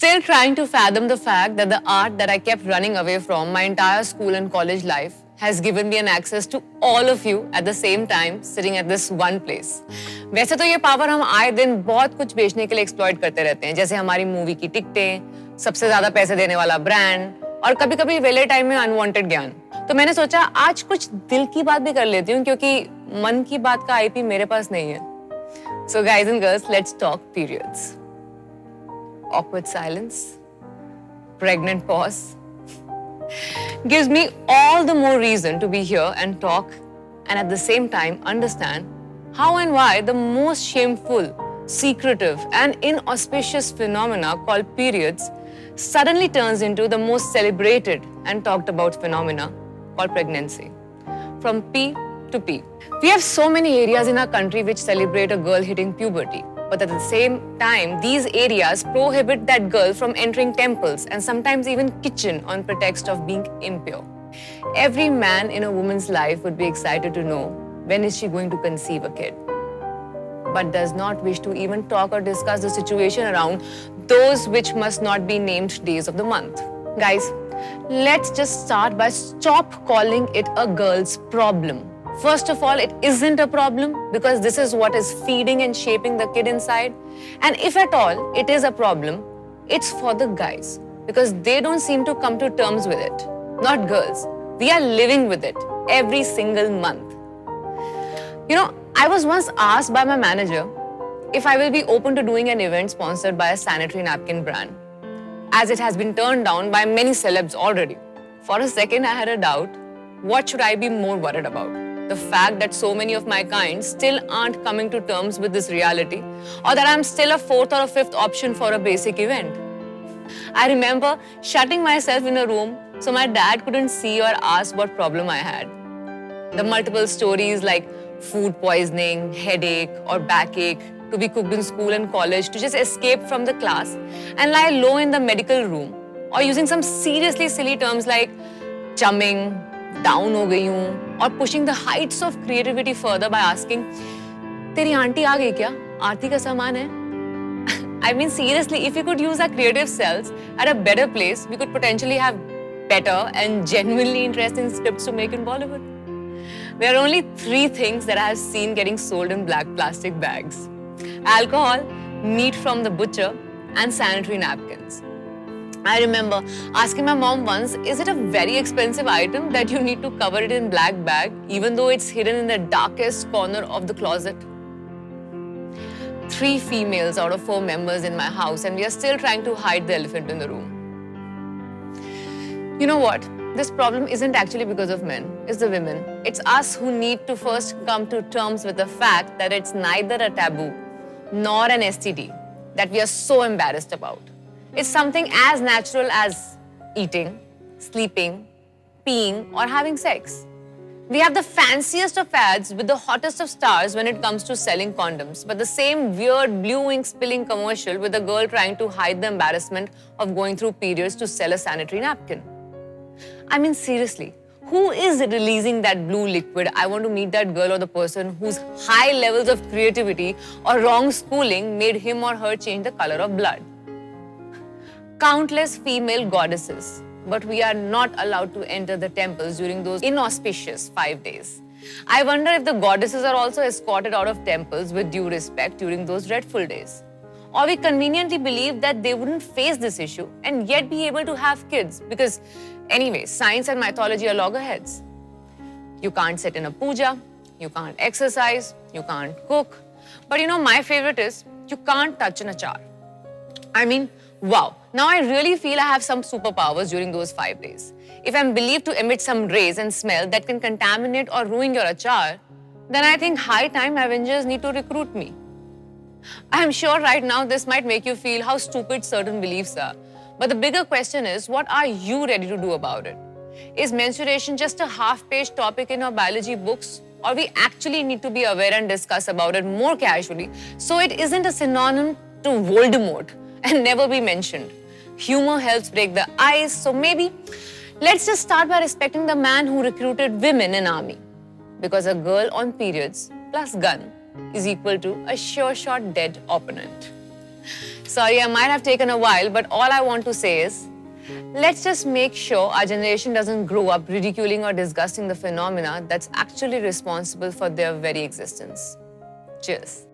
Still trying to fathom the fact that the art that I kept running away from my entire school and college life has given me an access to all of you at the same time sitting at this one place. वैसे तो ये power हम आए दिन बहुत कुछ बेचने के लिए एक्सप्लॉइट करते रहते हैं, जैसे हमारी मूवी की टिकटें, सबसे ज्यादा पैसे देने वाला ब्रांड और कभी-कभी वेले टाइम में अनवांटेड ज्ञान। तो मैंने सोचा आज कुछ दिल की बात भी कर लेती हूँ क्योंकि मन की बात का आईपी मेरे पास नहीं है। So guys and girls, let's talk periods. Awkward silence, pregnant pause, gives me all the more reason to be here and talk and at the same time understand how and why the most shameful, secretive and inauspicious phenomena called periods suddenly turns into the most celebrated and talked about phenomena called pregnancy. From P to P. We have so many areas in our country which celebrate a girl hitting puberty. But at the same time, these areas prohibit that girl from entering temples and sometimes even kitchen on pretext of being impure. Every man in a woman's life would be excited to know when is she going to conceive a kid, but does not wish to even talk or discuss the situation around those which must not be named days of the month. Guys, let's just start by stop calling it a girl's problem. First of all, it isn't a problem because this is what is feeding and shaping the kid inside. And if at all it is a problem, it's for the guys because they don't seem to come to terms with it. Not girls. We are living with it every single month. You know, I was once asked by my manager if I will be open to doing an event sponsored by a sanitary napkin brand, as it has been turned down by many celebs already. For a second, I had a doubt. What should I be more worried about? The fact that so many of my kind still aren't coming to terms with this reality, or that I'm still a fourth or a fifth option for a basic event. I remember shutting myself in a room so my dad couldn't see or ask what problem I had. The multiple stories like food poisoning, headache, or backache to be cooked in school and college to just escape from the class and lie low in the medical room, or using some seriously silly terms like chumming, down हो गई हूँ, और pushing the heights of creativity further by asking, तेरी aunty आ गई क्या? आरती का सामान है? I mean seriously, if we could use our creative selves at a better place, we could potentially have better and genuinely interesting scripts to make in Bollywood. There are only 3 things that I have seen getting sold in black plastic bags: alcohol, meat from the butcher, and sanitary napkins. I remember asking my mom once, is it a very expensive item that you need to cover it in black bag even though it's hidden in the darkest corner of the closet? 3 females out of 4 members in my house and we are still trying to hide the elephant in the room. You know what? This problem isn't actually because of men, it's the women. It's us who need to first come to terms with the fact that it's neither a taboo nor an STD that we are so embarrassed about. It's something as natural as eating, sleeping, peeing, or having sex. We have the fanciest of ads with the hottest of stars when it comes to selling condoms, but the same weird blue ink spilling commercial with a girl trying to hide the embarrassment of going through periods to sell a sanitary napkin. I mean, seriously, who is releasing that blue liquid? I want to meet that girl or the person whose high levels of creativity or wrong schooling made him or her change the color of blood. Countless female goddesses, but we are not allowed to enter the temples during those inauspicious 5 days. I wonder if the goddesses are also escorted out of temples with due respect during those dreadful days. Or we conveniently believe that they wouldn't face this issue and yet be able to have kids because anyway, science and mythology are loggerheads. You can't sit in a puja, you can't exercise, you can't cook. But you know, my favorite is you can't touch an achar. I mean, wow. Now I really feel I have some superpowers during those 5 days. If I'm believed to emit some rays and smell that can contaminate or ruin your achar, then I think high time Avengers need to recruit me. I'm sure right now this might make you feel how stupid certain beliefs are. But the bigger question is, what are you ready to do about it? Is menstruation just a half-page topic in our biology books? Or we actually need to be aware and discuss about it more casually so it isn't a synonym to Voldemort and never be mentioned? Humor helps break the ice, so maybe let's just start by respecting the man who recruited women in army. Because a girl on periods plus gun is equal to a sure shot dead opponent. Sorry, I might have taken a while, but all I want to say is, let's just make sure our generation doesn't grow up ridiculing or disgusting the phenomena that's actually responsible for their very existence. Cheers.